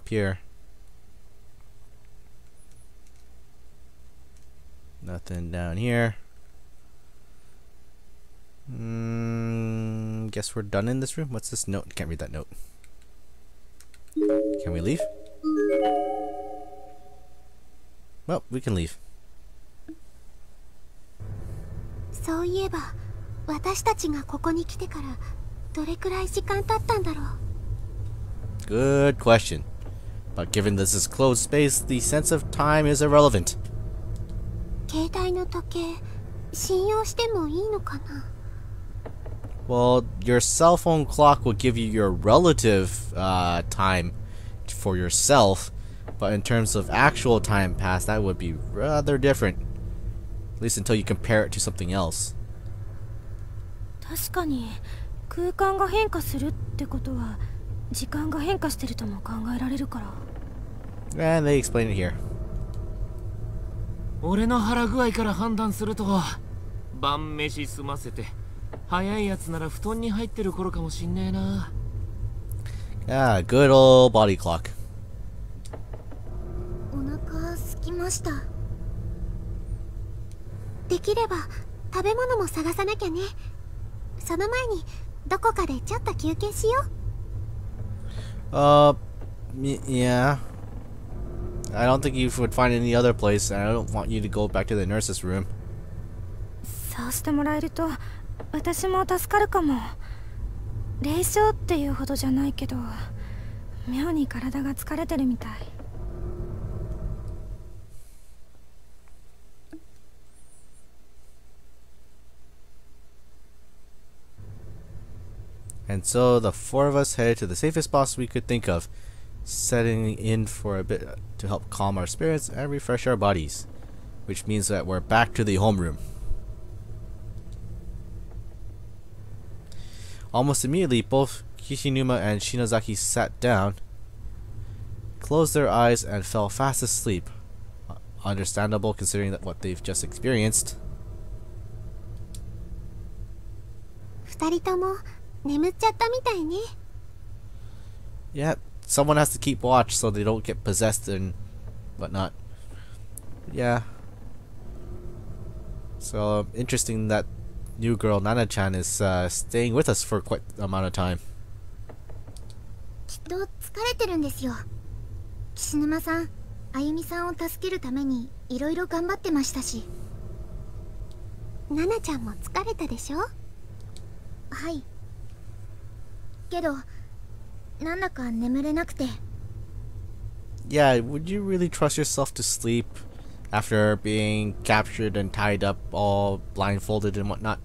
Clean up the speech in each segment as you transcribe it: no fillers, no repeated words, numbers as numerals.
here. Nothing down here. Guess we're done in this room. What's this note? Can't read that note. Can we leave? Well, we can leave. そういえば、私たちがここに来てからどれくらい時間経ったんだろう。Good question. But given this is closed space, the sense of time is irrelevant. 携帯の時計、信用してもいいのかな？ Well, your cell phone clock will give you your relative time for yourself, but in terms of actual time passed, that would be rather different. At least until you compare it to something else. 確かに空間が変化するってことは時間が変化してるとも考えられるから。And they explain it here. 俺の腹具合から判断すると晩飯済ませて早いやつなら布団に入ってる頃かもしんねえな。Ah, good old body clock. お腹空きました。できれば食べ物も探さなきゃね。その前にどこかでちょっと休憩しよう。Yeah. I don't think you would find any other place, and I don't want you to go back to the nurse's room. そうしてもらえると私も助かるかも。冷笑っていうほどじゃないけど妙に体が疲れてるみたい。And so the four of us headed to the safest spot we could think of, setting in for a bit to help calm our spirits and refresh our bodies, which means that we're back to the homeroom. Almost immediately, both Kishinuma and Shinozaki sat down, closed their eyes, and fell fast asleep. Understandable considering that what they've just experienced. 二人とも眠っちゃったみたいね。Yeah, someone has to keep watch so they don't get possessed and whatnot. Yeah. So interesting that new girl Nana-chan is staying with us for quite an amount of time. きっと疲れてるんですよ。岸沼さん、あゆみさんを助けるためにいろいろ頑張ってましたし。ナナちゃんも疲れたでしょ？はい。けど、なんだか眠れなくて。Yeah, would you really trust yourself to sleep after being captured and tied up all blindfolded and whatnot?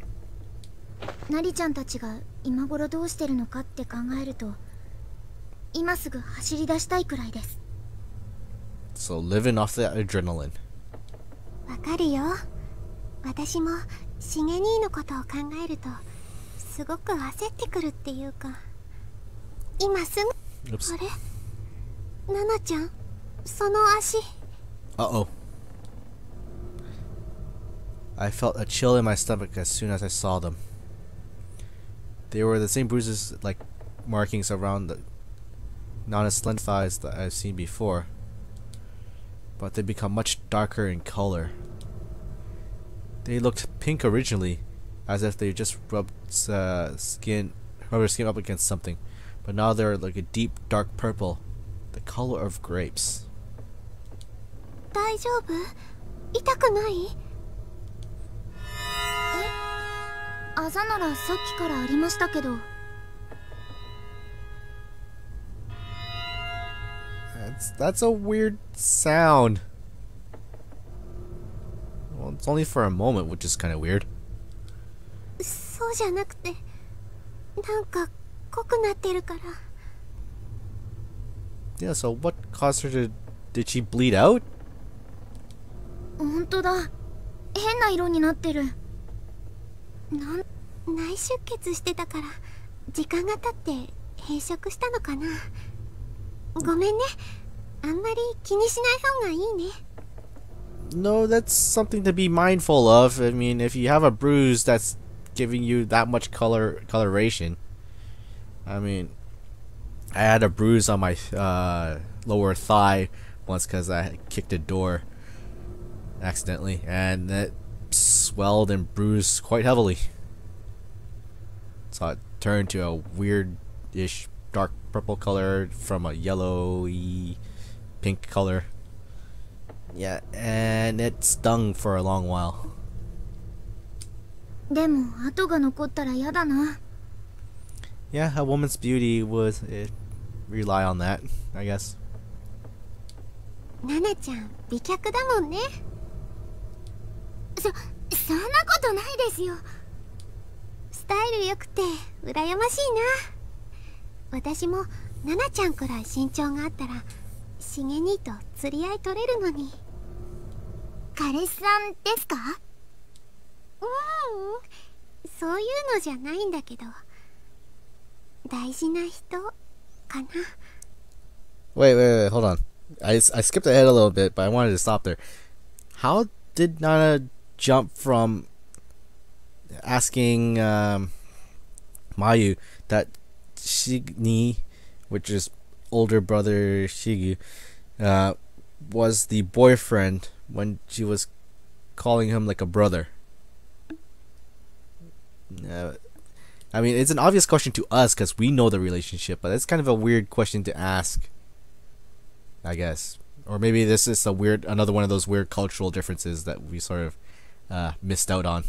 ナリちゃんたちが今頃どうしてるのかって考えると、今すぐ走り出したいくらいです。So living off the adrenaline. わかるよ。私もシゲ兄のことを考えるとすごく焦ってくるっていうか。今すぐ。あれ？ナナちゃん、その足。Uh-oh. I felt a chill in my stomach as soon as I saw them. They were the same bruises, like markings around the non-slim thighs that I've seen before, but they become much darker in color. They looked pink originally, as if they just rubbed their skin up against something, but now they're like a deep dark purple, the color of grapes. 大丈夫？痛くない？あざならさっきからありましたけど。That's a weird sound. Well, it's only for a moment, which is kind of weird. そうじゃなくて、なんか濃くなってるから。Yeah, so what caused her to... Did she bleed out? 本当だ。変な色になってる。内出血してたから時間が経って閉塞したのかな。ごめんね。あんまり気にしない方がいいね。No, that's something to be mindful of. I mean, if you have a bruise that's giving you that much coloration, I mean, I had a bruise on my lower thigh once because I kicked a door accidentally, and it swelled and bruised quite heavily. So it turned to a weird-ish dark purple color from a yellowy pink color. Yeah, and it stung for a long while. でも跡が残ったら嫌だな。 Yeah, a woman's beauty would rely on that, I guess. ナナちゃん美脚だもんね。そんなことないですよ。スタイル良くて羨ましいな。私もナナちゃんくらい身長があったらしげ兄と釣り合い取れるのに。彼氏さんですか？そういうのじゃないんだけど、大事な人かな。 Wait, hold on. I skipped ahead a little bit, but I wanted to stop there. How did Nana jump from asking Mayu that Shigni, which is older brother Shigu, was the boyfriend when she was calling him like a brother? I mean, it's an obvious question to us because we know the relationship, but it's kind of a weird question to ask, I guess. Or maybe this is another one of those weird cultural differences that we sort of missed out on.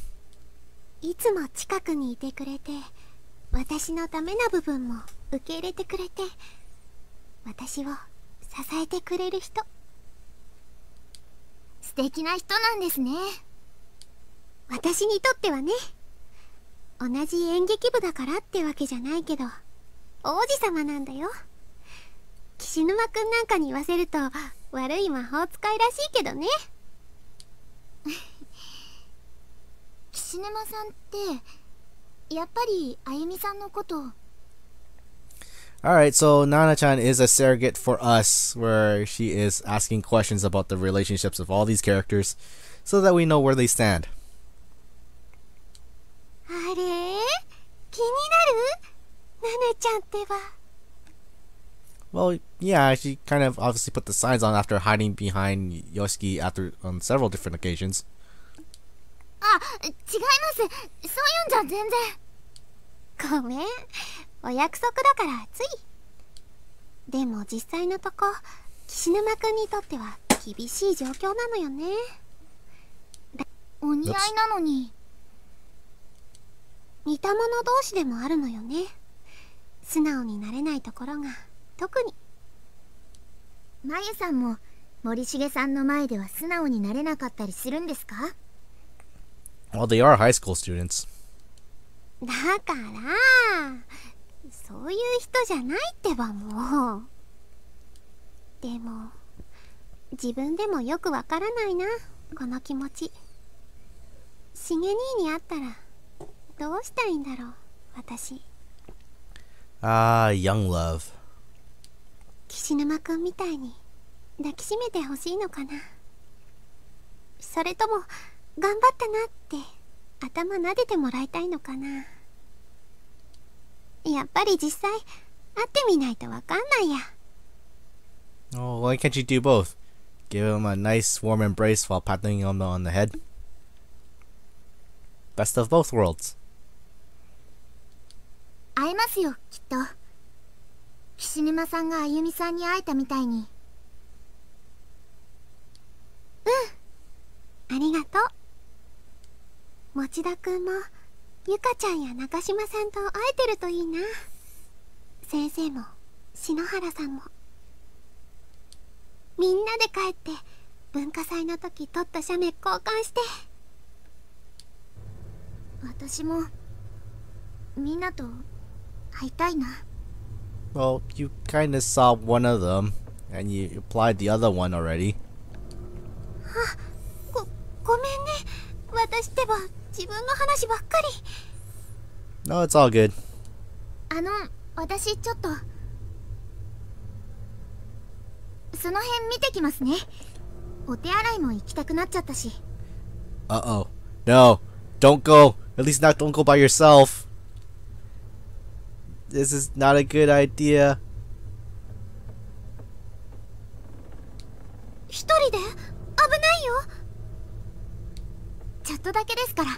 いつも近くにいてくれて、私のためな部分も受け入れてくれて、私を支えてくれる人。素敵な人なんですね。私にとってはね。同じ演劇部だからってわけじゃないけど、王子様なんだよ。岸沼くんなんかに言わせると悪い魔法使いらしいけどね。岸沼さんってやっぱりあゆみさんのこと。 Alright, so Nana-chan is a surrogate for us, where she is asking questions about the relationships of all these characters, so that we know where they stand. あれ？気になる？ナナちゃんってば。 Well, yeah, she kind of obviously put the signs on after hiding behind Yoshiki on several different occasions. あ、違います。そういうんじゃ全然。ごめん。お約束だからつい。でも実際のとこ、岸沼くんにとっては厳しい状況なのよね。お似合いなのに。似た者同士でもあるのよね。素直になれないところが特に。まゆさんも森重さんの前では素直になれなかったりするんですか？ Well, they are high school students. だからそういう人じゃないってばもう。でも自分でもよくわからないな、この気持ち。しげ兄に会ったらどうしたいんだろう、私。Young love. 岸沼くんみたいに抱きしめてほしいのかな。それとも頑張ったなって頭撫でてもらいたいのかな。やっぱり実際会ってみないとわかんないや。 Oh, why can't you do both? Give him a nice warm embrace while patting him on the head. Best of both worlds. 会えますよ、きっと。岸沼さんがあゆみさんに会えたみたいに。うん、ありがとう。持田くんもゆかちゃんや中島さんと会えてるといいな。先生も篠原さんも。みんなで帰って文化祭の時撮った写メ交換して。私もみんなと会いたいな。 Well, you kinda saw one of them, and you applied the other one already. ごめんね。私ってば自分の話ばっかり。 No, it's all good. 私ちょっとその辺見てきますね。お手洗いも行きたくなっちゃったし。 Uh-oh. No, don't go. At least don't go by yourself. This is not a good idea. 一人で危ないよ。ちょっとだけですから。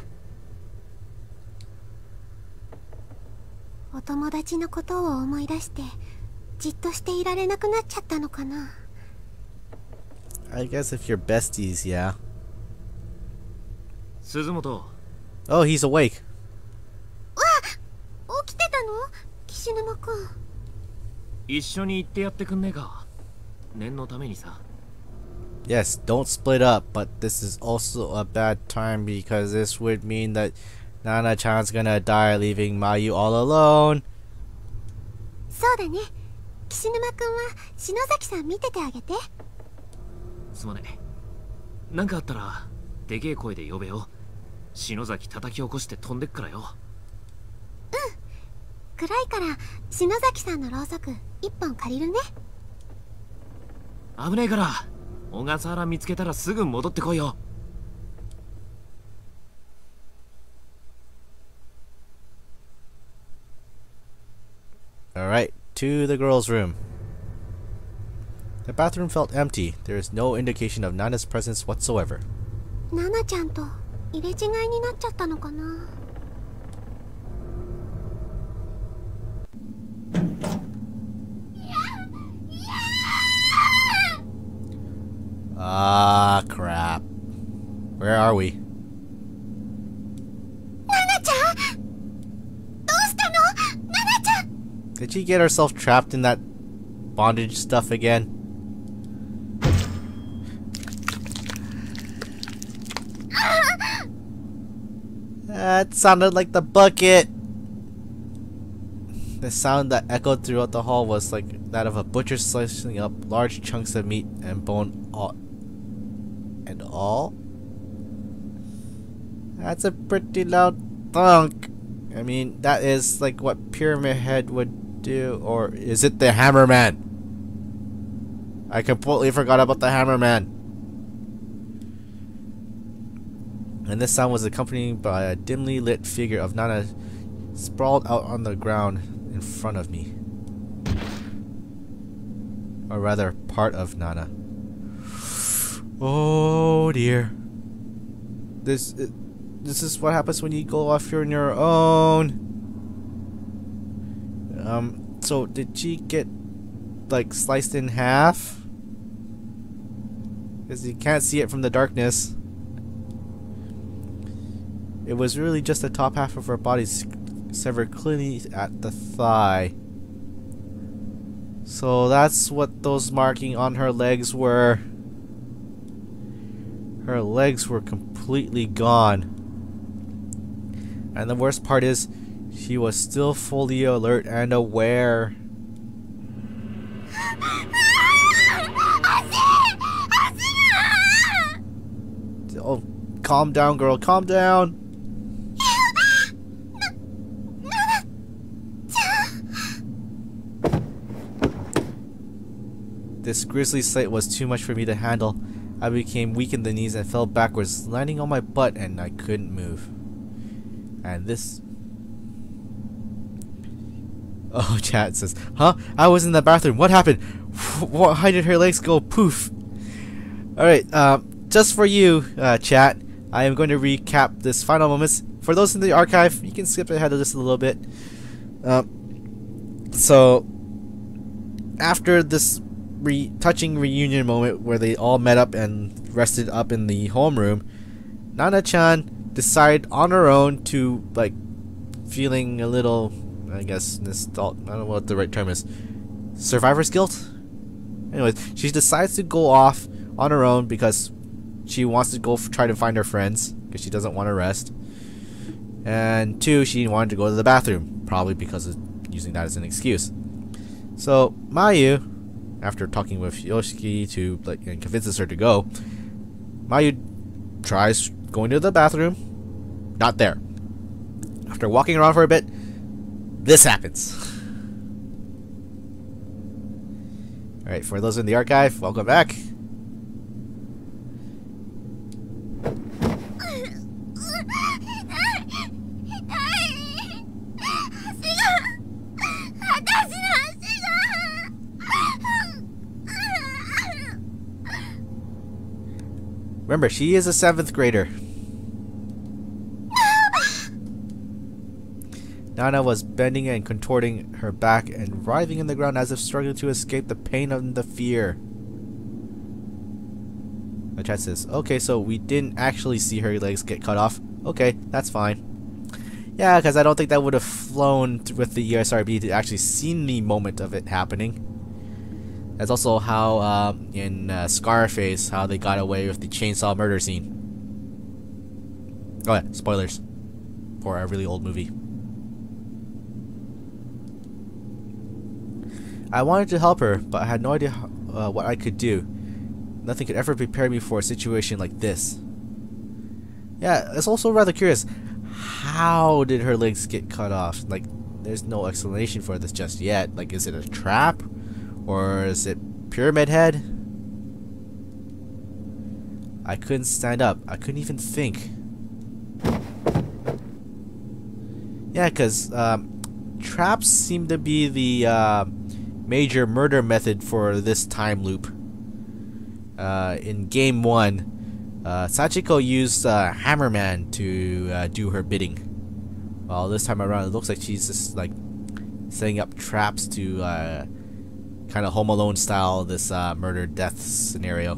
お友達のことを思い出してじっとしていられなくなっちゃったのかな。 I guess if you're besties, yeah. 鈴本。 Oh, he's awake. 起きてたの岸沼くん。一緒に行ってやってくんねえか。念のためにさ。 Yes, don't split up, but this is also a bad time because this would mean that Nana-chan's gonna die, leaving Mayu all alone. そうだね。岸沼くんは篠崎さん見ててあげて。すまねえ。なんかあったらでけえ声で呼べよ。篠崎叩き起こして飛んでっからよ。暗いから篠崎さんのろうそく一本借りるね。危ねえから、小笠原見つけたらすぐ戻ってこいよ。Alright, to the girls' room. The bathroom felt empty. There is no indication of Nana's presence whatsoever. ナナちゃんと入れ違いになっちゃったのかな。Ah, crap. Where are we? ナナちゃん、どうしたの？ナナちゃん。 Did she get herself trapped in that bondage stuff again? That sounded like the bucket. The sound that echoed throughout the hall was like that of a butcher slicing up large chunks of meat and bone all. That's a pretty loud thunk. I mean, that is like what Pyramid Head would do. Or is it the Hammerman? I completely forgot about the Hammerman. And this sound was accompanied by a dimly lit figure of Nana sprawled out on the ground in front of me. Or rather, part of Nana. Oh dear. This is what happens when you go off on your own. So did she get like sliced in half? Because you can't see it from the darkness. It was really just the top half of her body severed cleanly at the thigh. So that's what those markings on her legs were. Her legs were completely gone. And the worst part is, she was still fully alert and aware. Oh, calm down, girl, calm down. This grisly sight was too much for me to handle. I became weak in the knees and fell backwards, landing on my butt, and I couldn't move. And this... Oh, chat says, huh? I was in the bathroom. What happened? Why did her legs go poof? Alright, just for you, chat, I am going to recap this final moments. For those in the archive, you can skip ahead of this a little bit. So, after this touching reunion moment where they all met up and rested up in the homeroom, Nana-chan decided on her own to, like, feeling a little, I guess, I don't know what the right term is, survivor's guilt? Anyways, she decides to go off on her own because she wants to go try to find her friends, because she doesn't want to rest. And two, she wanted to go to the bathroom, probably because of using that as an excuse. So, Mayu, after talking with Yoshiki to and convinces her to go, Mayu tries going to the bathroom. Not there. After walking around for a bit, this happens. Alright, for those in the archive, welcome back. Remember, she is a 7th grader. Nana was bending and contorting her back and writhing in the ground as if struggling to escape the pain and the fear. My chat says, okay, so we didn't actually see her legs get cut off. Okay, that's fine. Yeah, because I don't think that would have flown with the ESRB to actually seen the moment of it happening. That's also how, in Scarface, how they got away with the chainsaw murder scene. Oh yeah, spoilers for a really old movie. I wanted to help her, but I had no idea what I could do. Nothing could ever prepare me for a situation like this. Yeah, it's also rather curious. How did her legs get cut off? Like, there's no explanation for this just yet. Like, is it a trap? Or is it Pyramid Head? I couldn't stand up. I couldn't even think. Yeah, because traps seem to be the major murder method for this time loop. In game 1, Sachiko used Hammerman to do her bidding. Well, this time around, it looks like she's just like setting up traps to kind of Home Alone style this murder death scenario.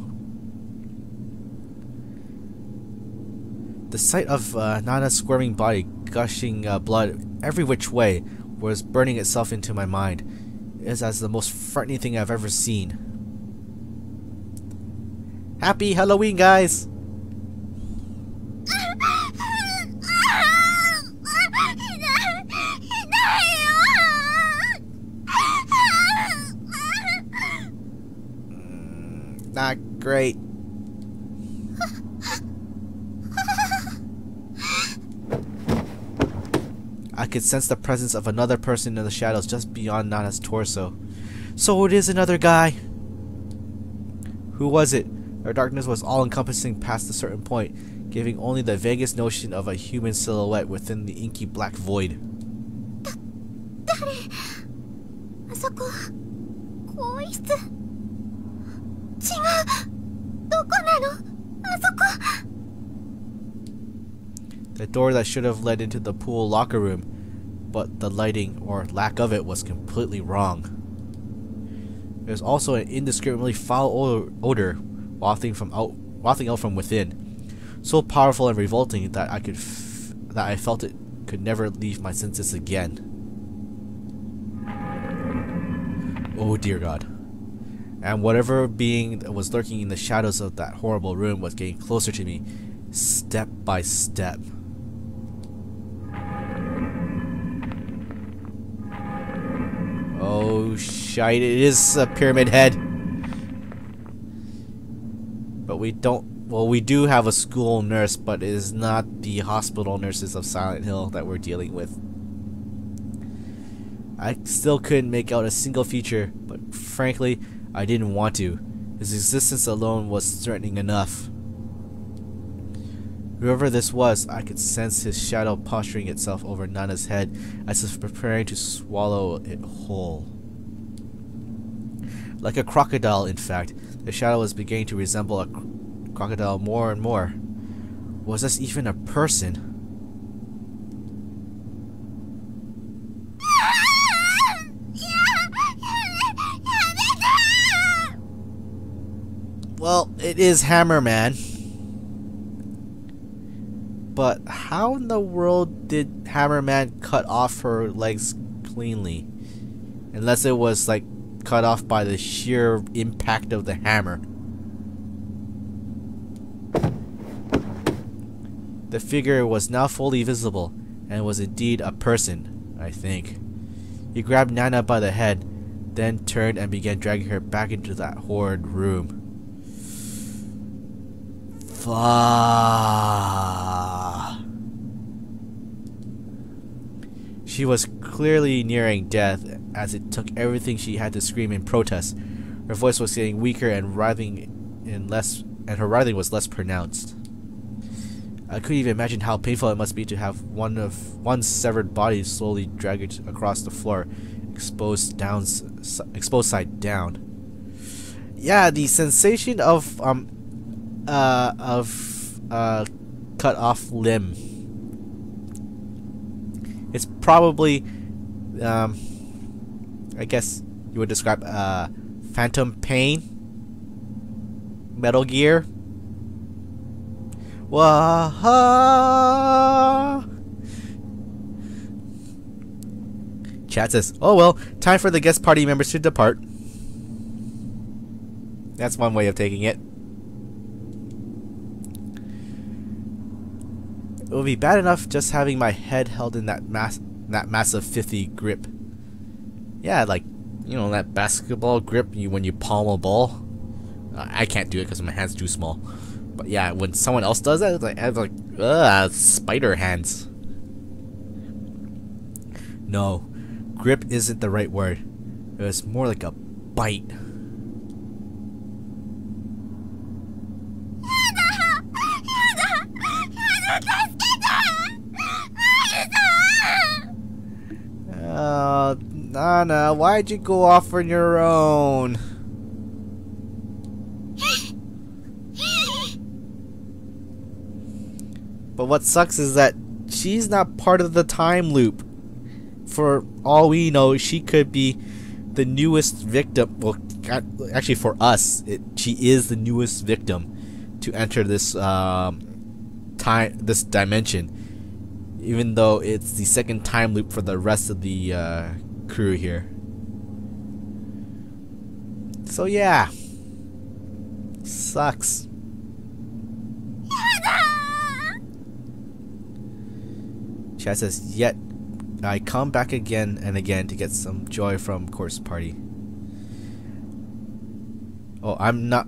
The sight of Nana's squirming body gushing blood every which way was burning itself into my mind. It is as the most frightening thing I've ever seen. Happy Halloween, guys! Not great. I could sense the presence of another person in the shadows just beyond Nana's torso. So it is another guy. Who was it? Our darkness was all-encompassing past a certain point, giving only the vaguest notion of a human silhouette within the inky black void. The door that should have led into the pool locker room, but the lighting, or lack of it, was completely wrong. There's also an indescribably foul odor wafting out from within, so powerful and revolting that I felt it could never leave my senses again. Oh dear God. And whatever being that was lurking in the shadows of that horrible room was getting closer to me, step by step. Oh shite, it is a Pyramid Head. But we do have a school nurse, but it is not the hospital nurses of Silent Hill that we're dealing with. I still couldn't make out a single feature, but frankly, I didn't want to. His existence alone was threatening enough. Whoever this was, I could sense his shadow posturing itself over Nana's head as if preparing to swallow it whole. Like a crocodile, in fact, the shadow was beginning to resemble a crocodile more and more. Was this even a person? Well, it is Hammerman. But how in the world did Hammerman cut off her legs cleanly? Unless it was like cut off by the sheer impact of the hammer. The figure was now fully visible and was indeed a person, I think. He grabbed Nana by the head, then turned and began dragging her back into that horrid room. She was clearly nearing death, as it took everything she had to scream in protest. Her voice was getting weaker and her writhing was less pronounced. I couldn't even imagine how painful it must be to have one's severed body slowly dragged across the floor, exposed side down. Yeah, the sensation of cut off limb. It's probably, I guess you would describe Phantom Pain, Metal Gear. Wah-ha! Chat says, "Oh well, time for the guest party members to depart." That's one way of taking it. It would be bad enough just having my head held in that massive 50 grip. Yeah, like, you know, that basketball grip when you palm a ball. I can't do it because my hand's too small. But yeah, when someone else does that, it's like, I have like, spider hands. No, grip isn't the right word. It was more like a bite. Nana, why'd you go off on your own? But what sucks is that she's not part of the time loop. For all we know, she could be the newest victim. Well, actually for us, she is the newest victim to enter this this dimension. Even though it's the second time loop for the rest of the crew here. So yeah, sucks. Chat says, "Yet I come back again and again to get some joy from Course Party." Oh, I'm not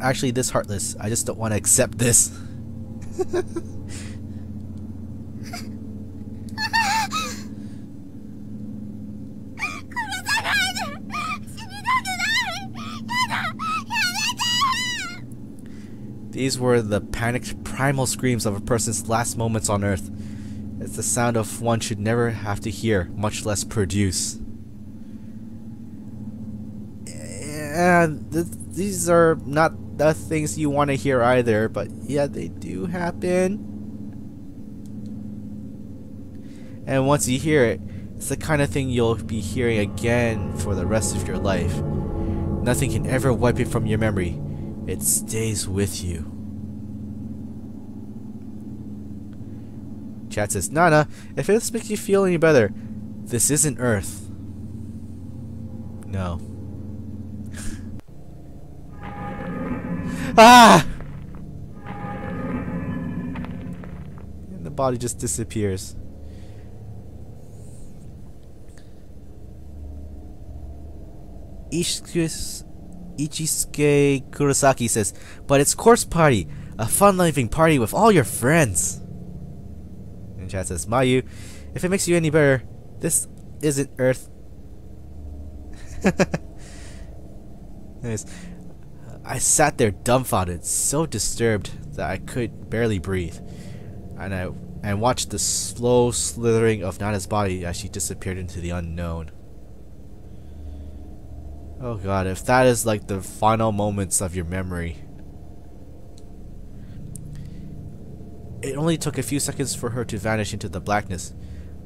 actually this heartless. I just don't want to accept this. These were the panicked primal screams of a person's last moments on Earth. It's the sound of one should never have to hear, much less produce. And these are not the things you want to hear either, but yeah, they do happen. And once you hear it, it's the kind of thing you'll be hearing again for the rest of your life. Nothing can ever wipe it from your memory. It stays with you. Chat says, "Nana, if this makes you feel any better, this isn't Earth." No. Ah! And the body just disappears. Ichisuke Kurosaki says, "But it's Course Party, a fun-loving party with all your friends." And chat says, "Mayu, if it makes you any better, this isn't Earth." Anyways, I sat there dumbfounded, so disturbed that I could barely breathe, and watched the slow slithering of Nana's body as she disappeared into the unknown. Oh god, if that is like the final moments of your memory. It only took a few seconds for her to vanish into the blackness,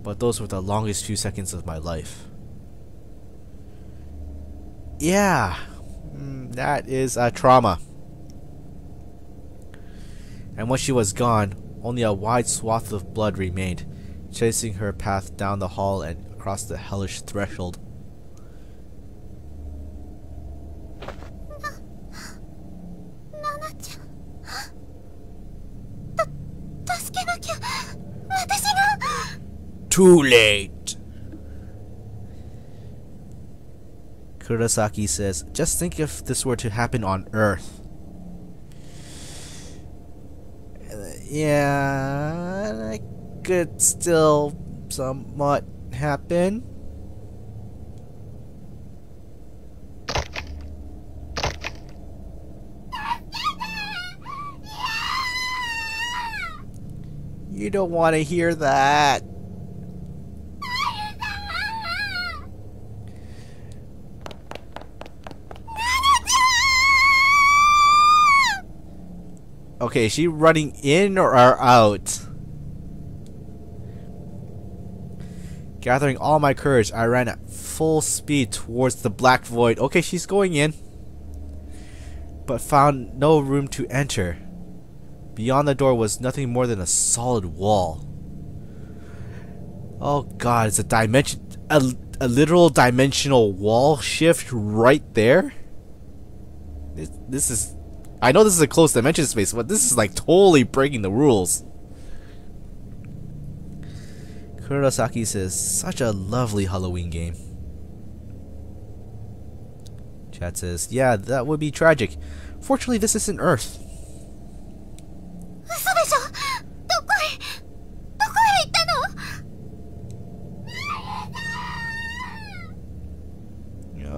but those were the longest few seconds of my life. Yeah, that is a trauma. And once she was gone, only a wide swath of blood remained, chasing her path down the hall and across the hellish threshold. Too late. Kurosaki says, "Just think if this were to happen on Earth." Yeah, it could still somewhat happen. You don't want to hear that. Okay, is she running in or out? Gathering all my courage, I ran at full speed towards the black void. Okay, she's going in. But found no room to enter. Beyond the door was nothing more than a solid wall. Oh god, it's a literal dimensional wall shift right there? This is... I know this is a close dimension space, but this is like totally breaking the rules. Kurosaki says, such a lovely Halloween game. Chat says, yeah, that would be tragic. Fortunately, this isn't Earth.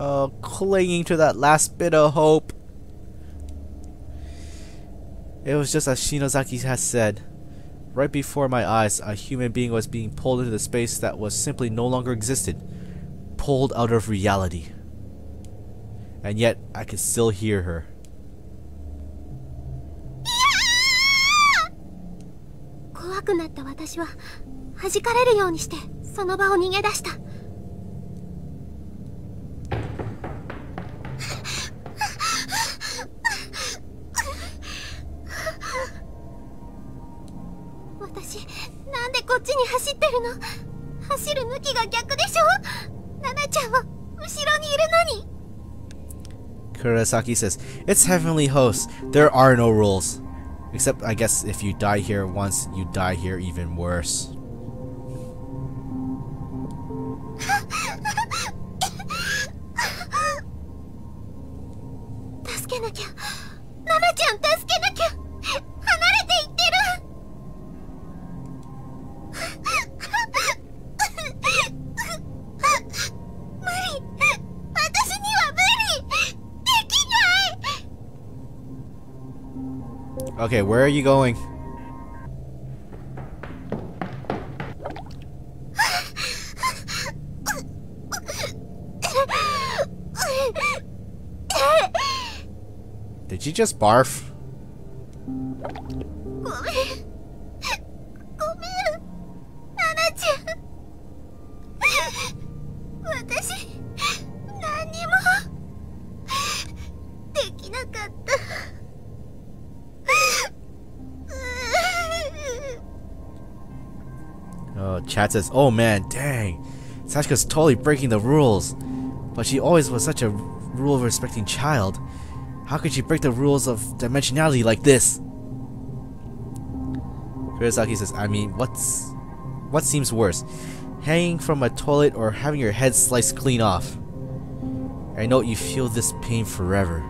Oh, clinging to that last bit of hope. It was just as Shinozaki has said. Right before my eyes, a human being was being pulled into the space that was simply no longer existed. Pulled out of reality. And yet, I could still hear her. Kurosaki says, it's Heavenly Host. There are no rules. Except, I guess, if you die here once, you die here even worse. Okay, where are you going? Did you just barf? Oh, chat says, oh man, dang. Sashika's totally breaking the rules. But she always was such a rule-respecting child. How could she break the rules of dimensionality like this? Kurosaki says, I mean, what seems worse? Hanging from a toilet or having your head sliced clean off? I know you feel this pain forever.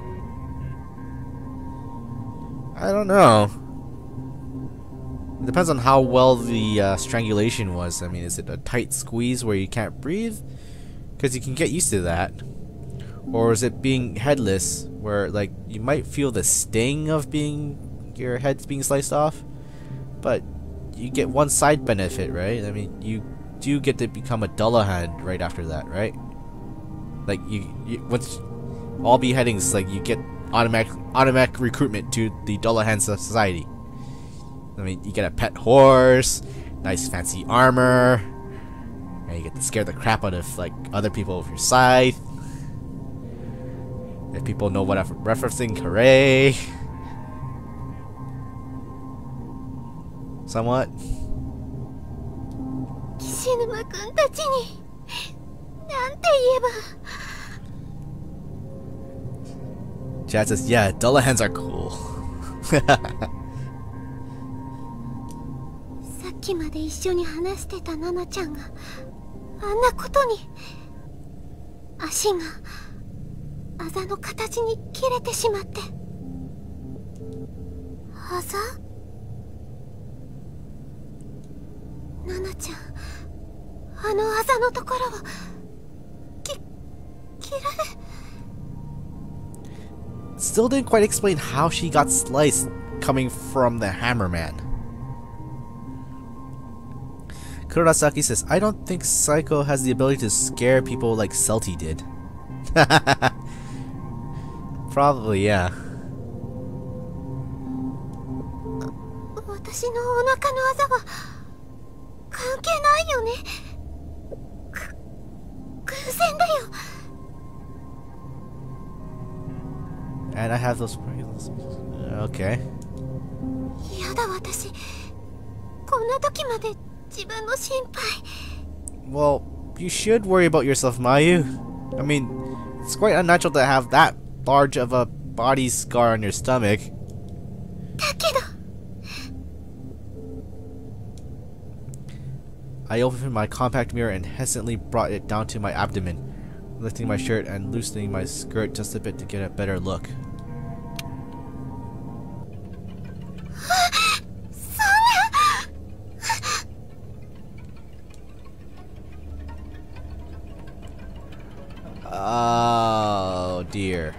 I don't know. It depends on how well the strangulation was. I mean, is it a tight squeeze where you can't breathe? Because you can get used to that. Or is it being headless, where like you might feel the sting of your head's being sliced off, but you get one side benefit, right? I mean, you do get to become a Dullahan right after that, right? Like you once all beheadings, like you get automatic recruitment to the Dullahan Society. I mean, you get a pet horse, nice fancy armor, and you get to scare the crap out of like other people with your scythe. If people know what I'm referencing, hooray! Somewhat. Chad says, yeah, Dullahans are cool. さっきまで一緒に話してたナナちゃんがあんなことに足があざの形に切れてしまってあざナナちゃんあのあざのところを切られ Still didn't quite explain how she got sliced coming from the Hammerman. Kurosaki says, I don't think Psycho has the ability to scare people like Celty did. Probably, yeah. 私のお腹のあざは関係ないよね。偶然だよ。 And I have those. Okay. やだ私、こんな時まで自分の心配。 Well, you should worry about yourself, Mayu. I mean, it's quite unnatural to have that large of a body scar on your stomach. だけど I opened my compact mirror and hesitantly brought it down to my abdomen, lifting my shirt and loosening my skirt just a bit to get a better look. そんな。 Oh dear.